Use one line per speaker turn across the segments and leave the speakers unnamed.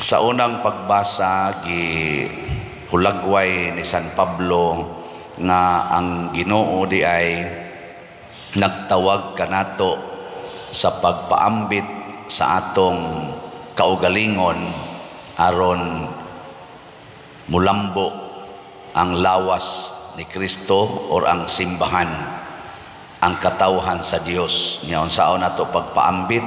Sa unang pagbasa hulagway ni San Pablo nga ang Ginoo di ay nagtawag kanato sa pagpaambit sa atong kaugalingon aron mulambo ang lawas ni Kristo or ang simbahan, ang katawhan sa Dios. Nya unsaon nato pagpaambit?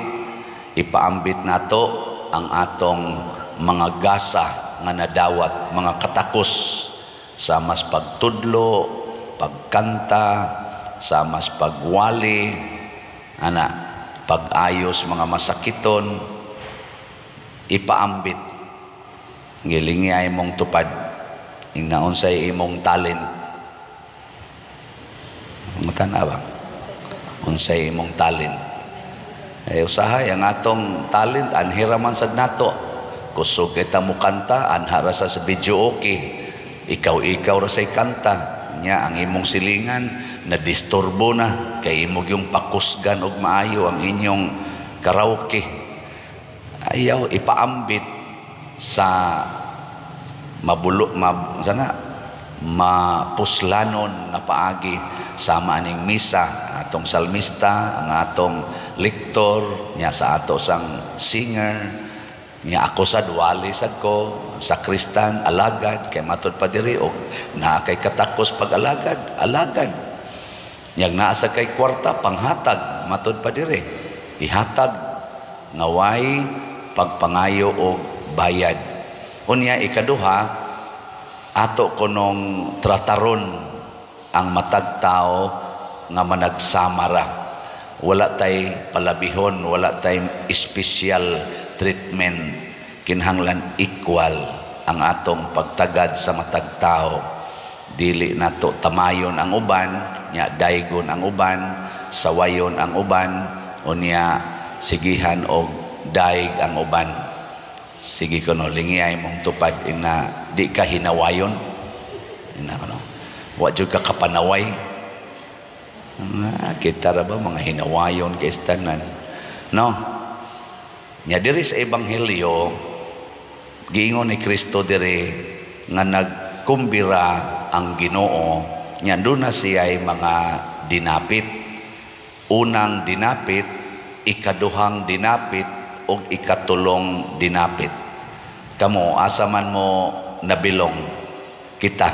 Ipaambit nato ang atong mga gasa nga nadawat, mga katakos sa mas pagtudlo, pagkanta, sa mas pagwali, pag-ayos mga masakiton, ipaambit. Gilingi ay mong tupad, ingnaonsay imong talent. Matana ba? Unsay imong talent. Usahay ang atong talent, anhiraman sad nato. Kusog kita mo kanta, anhara sa video okay. Ikaw ra say kanta. Nya ang imong silingan na disturbo na kay imong yung pakusgan og maayo ang inyong karaoke. Ayaw ipaambit sa mapuslanon na paagi sama aning misa, atong salmista, ang atong lektor, nya sa ato sang singer, nya ako sa duwali sad ko, sakristan, alagad, kay matod pa diri og naa kay katakos pag alagad. Nya naa sa kay kwarta panghatag, matod pa diri. Ihatag ngaway pagpangayo og bayad. Unya ikaduha, ato kunong trataron ang matag tao nga managsamara. Wala tay palabihon, wala tay special treatment, kinahanglan equal ang atong pagtagad sa matag tao. Dili nato tamayon ang uban, nya daygon ang uban, sawayon ang uban, unya sigihan og daig ang uban. Sige ko no, lingiay mong tupad ina di ka hinawayon. Ina no. Wa jud ka kapanaway. Kita ra ba mga hinawayon kay tanan. No. Nya diri sa ebanghelyo giingon ni Kristo diri nga nagkumbira ang Ginoo, nya doon na siya'y mga dinapit. Unang dinapit, ikaduhang dinapit, o ikatulong dinapit. Kamo asa man mo nabilong kita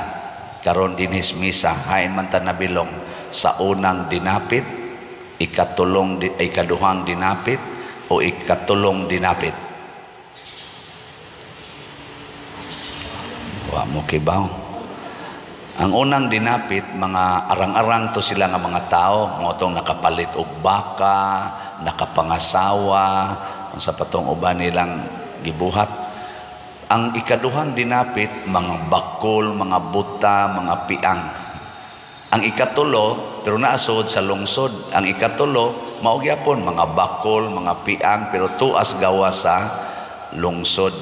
karon dinhis misa, hain man ta nabilong sa unang dinapit, ikaduhang dinapit o ikatulong dinapit. Wa mo kibaw. Ang unang dinapit, mga arang-arang to sila nga mga tao, mo tong nakapalit og baka, nakapangasawa, sa patong uban nilang gibuhat. Ang ikaduhang dinapit, mga bakol, mga buta, mga piang. Ang ikatulo, pero naasod sa lungsod, ang ikatulo, maugyapon, mga bakol, mga piang, pero tuas gawa sa lungsod.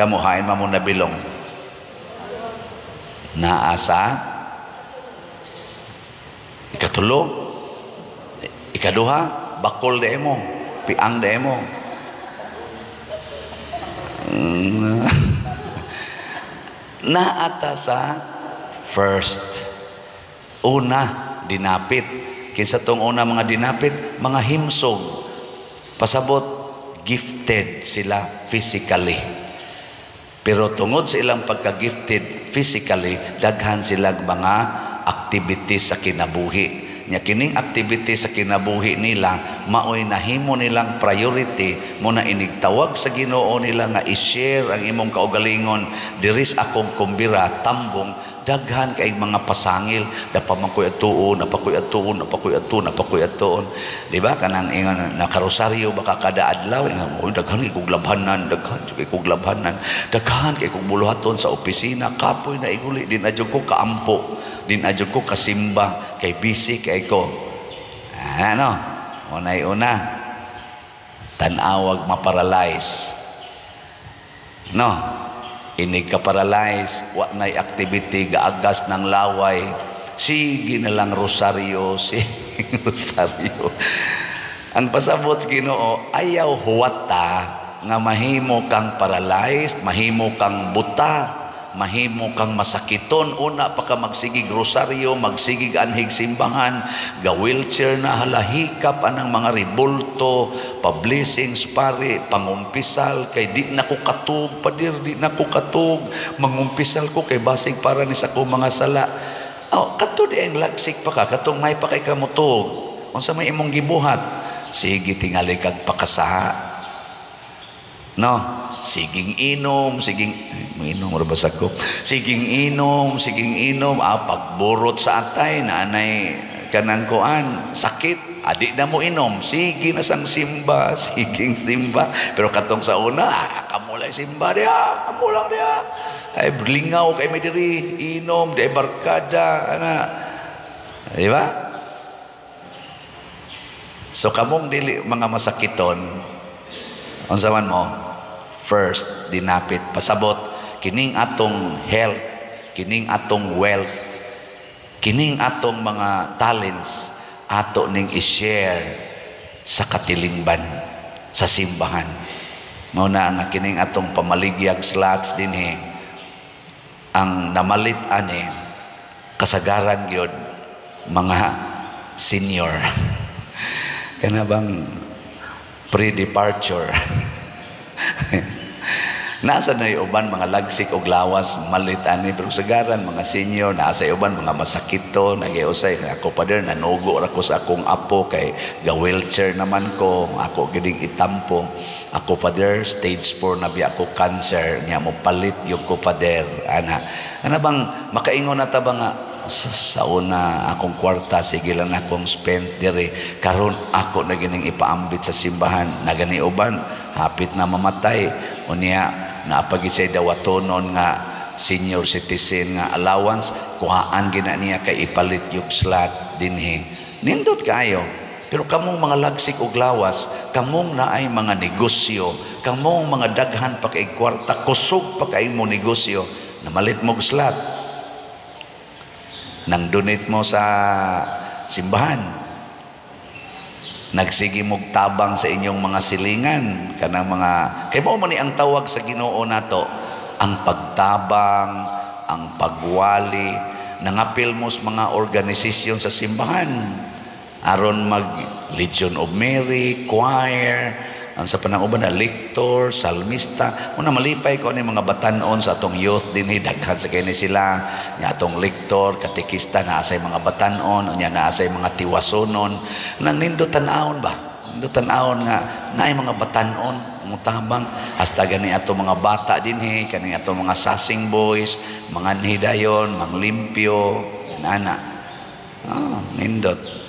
Kamuhain mo nabilong. Naasa, ikatulo, ikaduha, bakol de mo, piang de mo. Naata sa first, una dinapit. Kinsa tong una mga dinapit, mga himsog, pasabot gifted sila physically, pero tungod sa ilang pagka-gifted physically, daghan silang mga activities sa kinabuhi. Nya kining activity sa kinabuhi nila maoy nahimo nilang priority mo na inigtawag sa Ginoo nila nga i-share ang imong kaugalingon diris akong kumbira tambong daghan kay mga pasangil napamankoy atuon di ba kanang ingon na karosaryo baka kada adlaw daghan kay kog labhanan daghan kay kog buluhaton sa opisina kapoy na iguli din adyo ko kaampo din adyo ko kasimba kay busy kay ko una tanawag maparalyze inig ka paralyze wa nay activity gaagas ng laway sige na lang rosaryo ang pasabot Ginoo ayaw huwata nga mahimo kang paralyzed, mahimo kang buta, mahimo kang masakiton. Una pa ka magsigig rosaryo, magsigig anhig simbahan, ga wheelchair na halahikap anang mga ribulto, pa-blessings pare, pangumpisal kay di na ko katug, padir di na ko katug, mangumpisal ko kay basig para ni sa ko mga sala. Oh, kato di ang lagsik pa ka, katong may pa kay kamutog. Unsa may imong gibuhat? Sige tingali kag pakasaha. No, siging inom, siging inom ra basa ko. Siging inom, pagburot sa atay na anay kanang kuan, sakit, adi na mo inom, sige na sang simba, siging simba. Pero katong sa una, kamulay simba dia, kamulang dia. Ay lingaw kay may diri, inom, di barkada, ana. Di ba? So kamong dili mga masakiton, unsa man mo, first dinapit pasabot kining atong health, kining atong wealth, kining atong mga talents ato ning i-share sa katilingban sa simbahan. Mao na nga kining atong pamaligyag slots dinhi ang namalit ani kasagaran gyud mga senior. Kana bang pre-departure. Nasa na uban mga lagsik og lawas malit ani, pero sagaran mga senior, nasa uban mga masakito, nagiusay ako pa der nanugo ra ko sa akong apo kay ga wheelchair naman ko, ako giding itampo, ako pa der stage 4 na biya ako cancer nya mo palit gyud ko pa der ana bang makaingon na ta ba nga sa una akong kwarta sige lang akong spend dire, karon ako na gining ipaambit sa simbahan, na gani uban hapit na mamatay unya naapagi say dawatonon nga senior citizen nga allowance, kuhaan gina niya kay ipalit yung slot dinhi. Nindot kayo, pero kamong mga lagsik og lawas, kamong naay mga negosyo, kamong mga daghan pa kay kwarta, kusog pa kay mo negosyo, namalit mo slot, nang donate mo sa simbahan, nagsige mog tabang sa inyong mga silingan, kanang mga kay mao man ni ang tawag sa Ginoo nato, ang pagtabang, ang pagwali, nangapil mo sa mga organisasyon sa simbahan aron mag Legion of Mary, choir, ang sa pananguban na lector, salmista. Muna malipay ko ni mga batanon sa atong youth dinhi, daghan sa kini sila nya atong lector, katekista na asay mga batanon, nya na asay mga tiwasonon, nang nindo tan-awon ba, nindo tan-awon nga naay mga batanon mutabang hasta gani ato mga bata dinhi, kani ato mga sasing boys, mga hidayon, manglimpyo nana. Nindot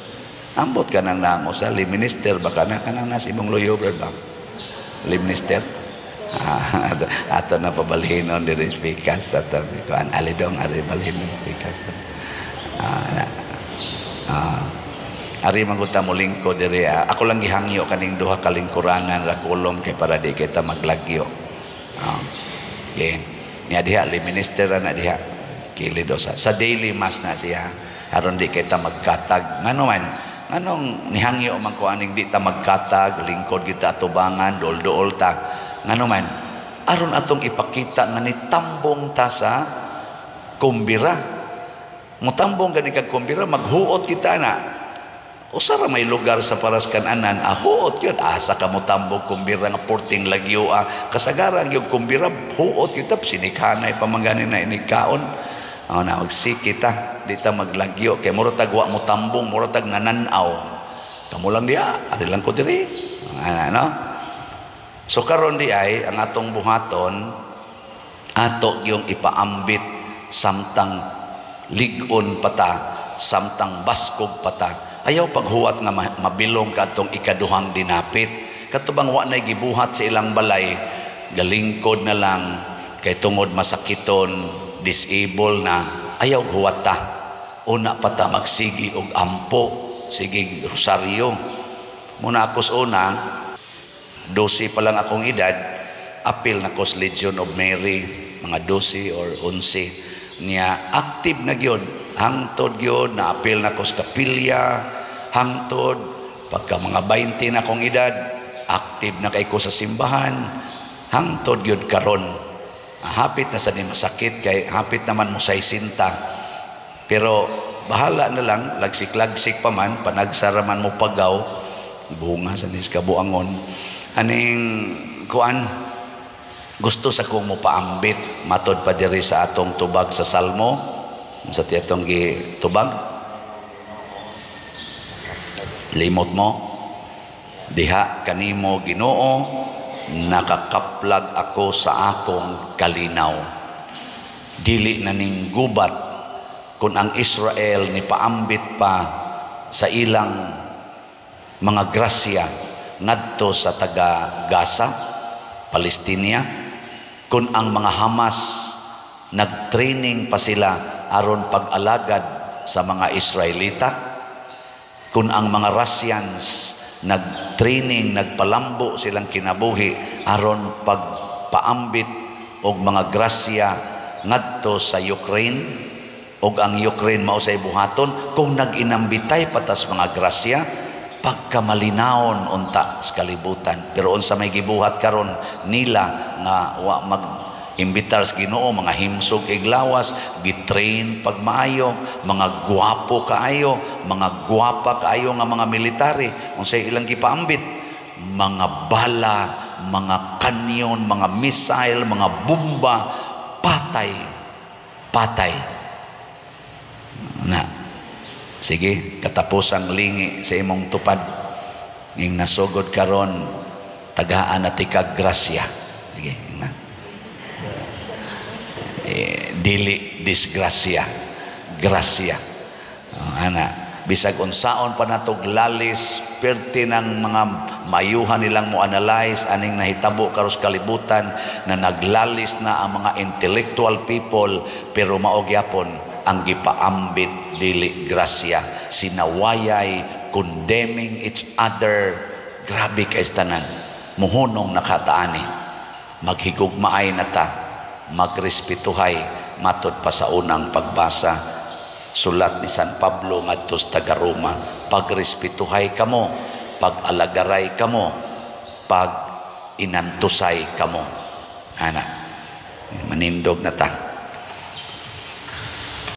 ambot ka nang nango sa liminister baka na kanang nasa ibang loyover ba liminister ato na pabalhinon diri speakers ato kuan alidong ari balhinon speakers ari manguta mo lingko diri ako lang gihangyo kaning duha ka lingkuranan ra kulom kay para di kita maglagyo okay nya diha liminister na diha kilid sa daily mass na siya aron di kita magkatag ngano man anong nihangyo man ko aning di ta magkatag, lingkod kita atubangan, dol-dool ta ngano man aron atong ipakita nga nitambong ta sa kumbira, mutambong gani kag kumbira, maghuot kita na usara may lugar sa paras kananan huot yun asa ka mutambong kumbira nga porting lagyo kasagaran yung kumbira huot kita sinikhanay pamangganin na inikaon na magsikit di ta maglagyo kay muratag wa mo tambong, muratag nananaw kamo lang diya ari lang ko diri no. So karon di ay ang atong buhaton ato yung ipaambit samtang ligon pata, samtang baskog pata, ayaw paghuwat nga mabilong ka atong ikaduhang dinapit katubang wa nay gibuhat sa ilang balay, galingkod na lang kay tungod masakiton, disable na, ayaw huwata una pata magsigi og ampo, sige rosaryo muna akos una 12 pa lang akong edad, apil na kos Legion of Mary mga 12 or 11 niya active na gyud hangtod gyud na apil na kos kapilya hangtod pagka mga 20 na akong edad active na kay ko sa simbahan hangtod gyud karon. Hapit na sa ni masakit kay hapit naman mo sa isinta. Pero bahala na lang, lagsik-lagsik pa man, panagsaraman mo pagaw, bunga sa nis kabuangon. Aning kuan, gusto sa kong mo paambit, matod pa diri sa atong tubag sa Salmo, sa tiyatong tubag. Limot mo, diha kanimo Ginoo, nakakaplag ako sa akong kalinaw. Dili na ning gubat kung ang Israel ni paambit pa sa ilang mga grasya ngadto sa taga Gaza, Palestina, kung ang mga Hamas nagtraining pa sila aron pag-alagad sa mga Israelita, kung ang mga Russians nagtraining, nagpalambo silang kinabuhi aron pagpaambit og mga grasya ngadto sa Ukraine, og ang Ukraine mao say buhaton kung nag-inambitay patas mga grasya pagkamalinawon unta sa kalibutan. Pero unsa may gibuhat karon nila nga wa mag-imbitar sa Ginoo, mga himsog iglawas, gitrain pagmaayo, mga gwapo kaayo, mga gwapa kaayo nga mga military, unsay ilang gipaambit, mga bala, mga kanyon, mga missile, mga bomba, patay na. Sige, katapusang lingi sa imong tupad ning nasugod karon tagaan na tikag grasya. Sige na. Dili disgrasya, grasya. Ana, bisag unsaon pa natog lalis perti ng mga mayuhan nilang mo analyze aning nahitabo karos kalibutan na naglalis na ang mga intellectual people, pero mao gyapon ang gipaambit dili grasya, sinawayay, condemning each other. Grabe kay tanan, muhunong nakataani, maghigugmaay na ta, magrespetuhay, matod pa sa unang pagbasa sulat ni San Pablo ngadto sa taga Roma, pagrespetuhay kamo, pag-alagaray kamo, pag inantusay kamo. Ana, manindog na ta.